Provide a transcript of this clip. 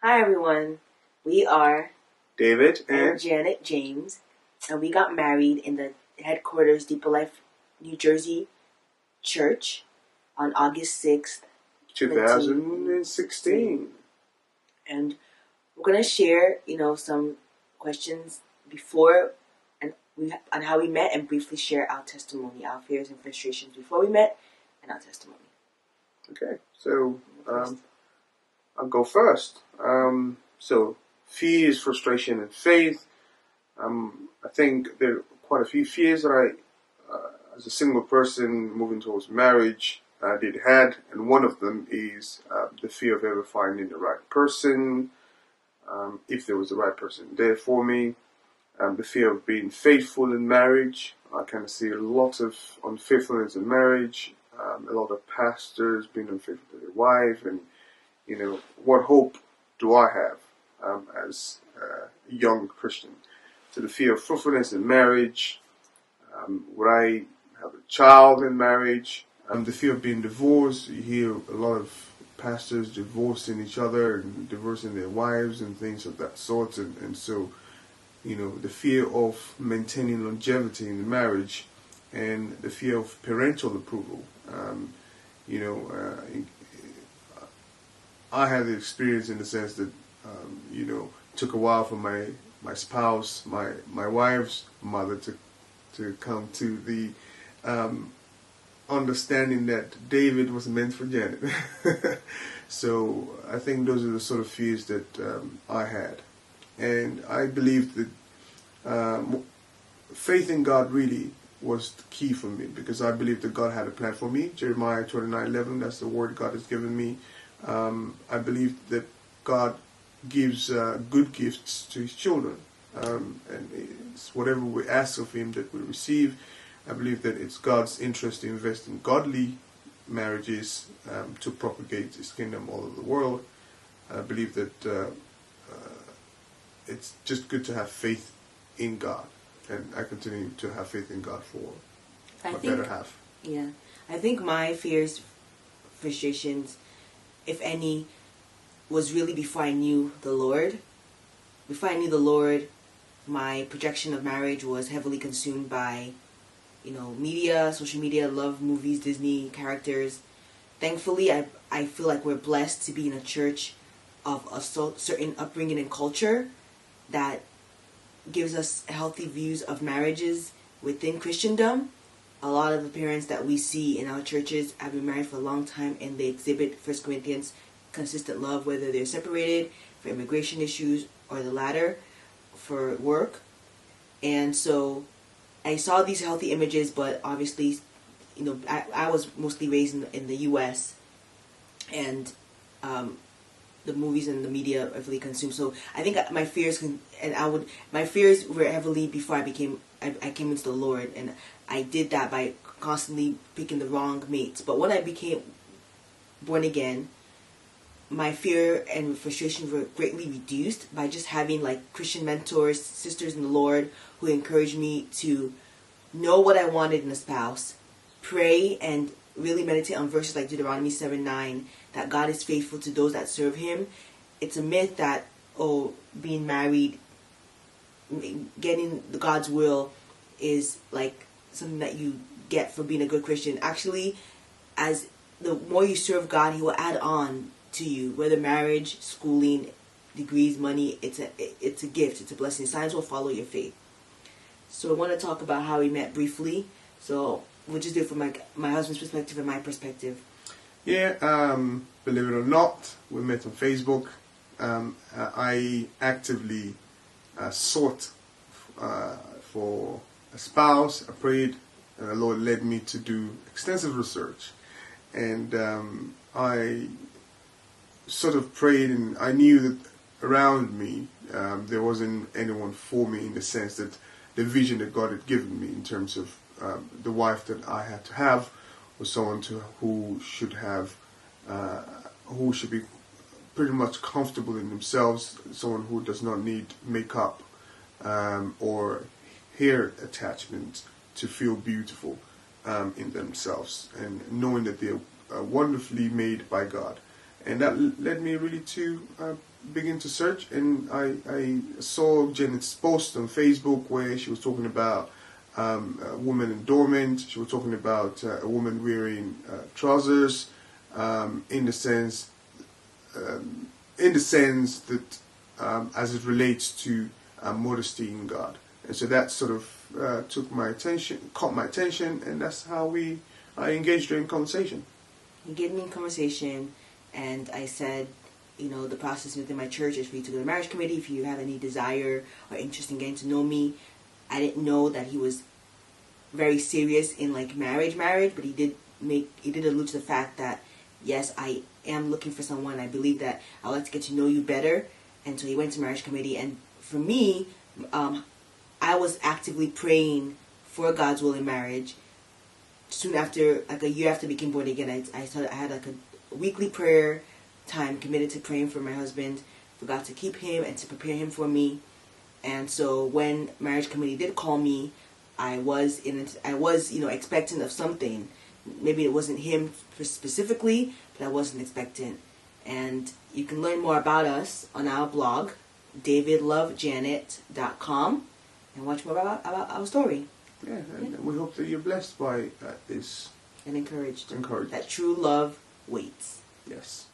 Hi everyone, we are David and Janet James, and we got married in the headquarters Deeper Life, New Jersey church on August 6th, 2016. And we're going to share, some questions before and on how we met and briefly share our testimony, our fears and frustrations before we met and our testimony. Okay, so I'll go first. So fears, frustration, and faith. I think there are quite a few fears that I, as a single person moving towards marriage, had, and one of them is the fear of ever finding the right person, if there was the right person there for me. The fear of being faithful in marriage. I kind of see a lot of unfaithfulness in marriage. A lot of pastors being unfaithful to their wife, and what hope do I have as a young Christian? So the fear of fruitfulness in marriage. Would I have a child in marriage? The fear of being divorced. You hear a lot of pastors divorcing each other and divorcing their wives and things of that sort, and so the fear of maintaining longevity in the marriage, and the fear of parental approval. I had the experience in the sense that, it took a while for my spouse, my wife's mother to come to the understanding that David was meant for Janet. So I think those are the sort of fears that I had. And I believe that faith in God really was the key for me, because I believe that God had a plan for me. Jeremiah 29:11, that's the word God has given me. I believe that God gives good gifts to His children. And it's whatever we ask of Him that we receive. I believe that it's God's interest to invest in godly marriages to propagate His kingdom all over the world. I believe that it's just good to have faith in God, and I continue to have faith in God for my better half. Yeah, I think my fears, frustrations, if any, was really before I knew the Lord. Before I knew the Lord, my projection of marriage was heavily consumed by, media, social media, love movies, Disney characters. Thankfully, I feel like we're blessed to be in a church of a certain upbringing and culture that gives us healthy views of marriages within Christendom. A lot of the parents that we see in our churches have been married for a long time, and they exhibit 1 Corinthians consistent love, whether they're separated for immigration issues or the latter for work. And so I saw these healthy images, but obviously, I was mostly raised in the U.S. and the movies and the media heavily consumed. So I think my fears my fears were heavily before I came into the Lord, and I did that by constantly picking the wrong mates. But when I became born again, my fear and frustration were greatly reduced by just having Christian mentors, sisters in the Lord, who encouraged me to know what I wanted in a spouse, pray, and really meditate on verses like Deuteronomy 7:9, that God is faithful to those that serve Him. It's a myth that, being married, getting God's will is like something that you get for being a good Christian. Actually, as the more you serve God, He will add on to you, whether marriage, schooling, degrees, money. It's a gift. It's a blessing. Signs will follow your faith. So I want to talk about how we met briefly. So we'll just do it from my husband's perspective and my perspective. Yeah, believe it or not, we met on Facebook. I actively sought for a spouse. I prayed, and the Lord led me to do extensive research. And I sort of prayed, and I knew that around me there wasn't anyone for me, in the sense that the vision that God had given me in terms of the wife that I had to have was someone who should be pretty much comfortable in themselves, someone who does not need makeup or hair attachment to feel beautiful in themselves, and knowing that they are wonderfully made by God. And that led me really to began to search, and I saw Janet's post on Facebook where she was talking about a woman endowment. She was talking about a woman wearing trousers, in the sense that as it relates to modesty in God. And so that sort of caught my attention, and that's how I engaged her in conversation. You get me in conversation, and I said, the process within my church is for you to go to the marriage committee if you have any desire or interest in getting to know me. I didn't know that he was very serious in marriage, but he did allude to the fact that, yes, I am looking for someone. I believe that I'd like to get to know you better. And so he went to marriage committee, and for me, I was actively praying for God's will in marriage. Soon after, a year after I became born again, I had a weekly prayer time committed to praying for my husband, for God to keep him and to prepare him for me. And so when marriage committee did call me, I was expectant of something. Maybe it wasn't him specifically, but I wasn't expectant. And you can learn more about us on our blog, davidlovejanet.com, and watch more about our story. Yeah, and we hope that you're blessed by this. And encouraged. Encouraged. That true love waits. Yes.